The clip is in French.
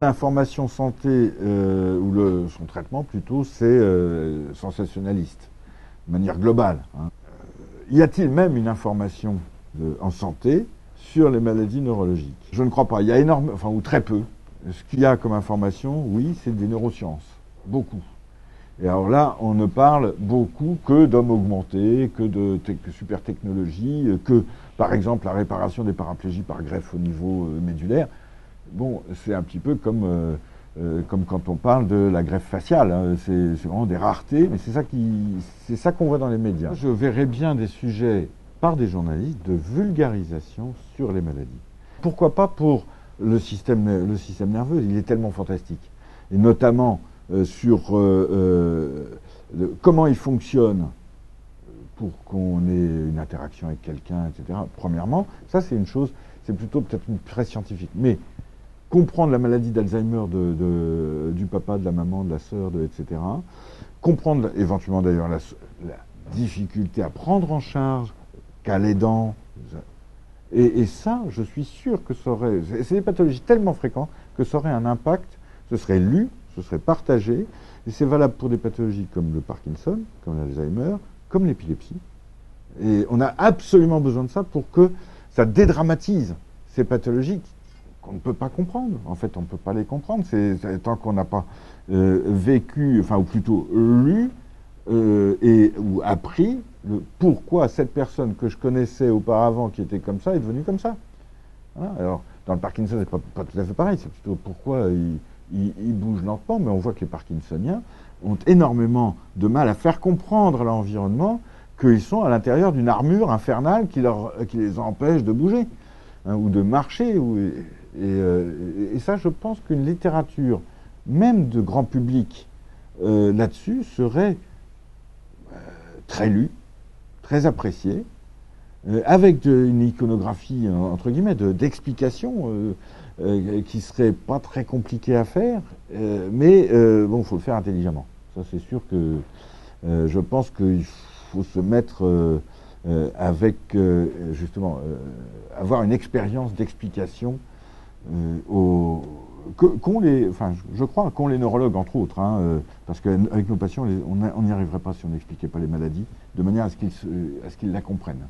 L'information santé, ou son traitement plutôt, c'est sensationnaliste, de manière globale. Y a-t-il même une information en santé sur les maladies neurologiques? Je ne crois pas. Il y a ou très peu. Ce qu'il y a comme information, oui, c'est des neurosciences. Beaucoup. Et alors là, on ne parle beaucoup que d'hommes augmentés, que de super technologie, que, par exemple, la réparation des paraplégies par greffe au niveau médulaire. Bon, c'est un petit peu comme quand on parle de la greffe faciale. Hein. C'est vraiment des raretés, mais c'est ça qu'on voit dans les médias. Je verrais bien des sujets par des journalistes de vulgarisation sur les maladies. Pourquoi pas pour le système nerveux? Il est tellement fantastique. Et notamment sur comment il fonctionne pour qu'on ait une interaction avec quelqu'un, etc. Premièrement, ça c'est une chose, c'est plutôt peut-être très scientifique. Mais comprendre la maladie d'Alzheimer du papa, de la maman, de la sœur, etc. Comprendre éventuellement d'ailleurs la difficulté à prendre en charge, qu'à l'aidant. Et ça, je suis sûr que ça aurait... C'est des pathologies tellement fréquentes que ça aurait un impact, ce serait lu, ce serait partagé, et c'est valable pour des pathologies comme le Parkinson, comme l'Alzheimer, comme l'épilepsie. Et on a absolument besoin de ça pour que ça dédramatise ces pathologies qu'on ne peut pas comprendre. En fait, on ne peut pas les comprendre. Tant qu'on n'a pas vécu, ou plutôt lu ou appris pourquoi cette personne que je connaissais auparavant qui était comme ça est devenue comme ça. Voilà. Alors, dans le Parkinson, c'est pas tout à fait pareil. C'est plutôt pourquoi il bouge lentement, mais on voit que les Parkinsoniens ont énormément de mal à faire comprendre à l'environnement qu'ils sont à l'intérieur d'une armure infernale qui les empêche de bouger, hein, ou de marcher. Et ça, je pense qu'une littérature, même de grand public, là-dessus, serait très lue, très appréciée, avec une iconographie, entre guillemets, d'explication qui serait pas très compliquée à faire, mais bon, il faut le faire intelligemment. Ça, c'est sûr que je pense qu'il faut se mettre avec, justement, avoir une expérience d'explication je crois qu'ont les neurologues, entre autres, hein, parce qu'avec nos patients, on n'y arriverait pas si on n'expliquait pas les maladies, de manière à ce qu'ils la comprennent.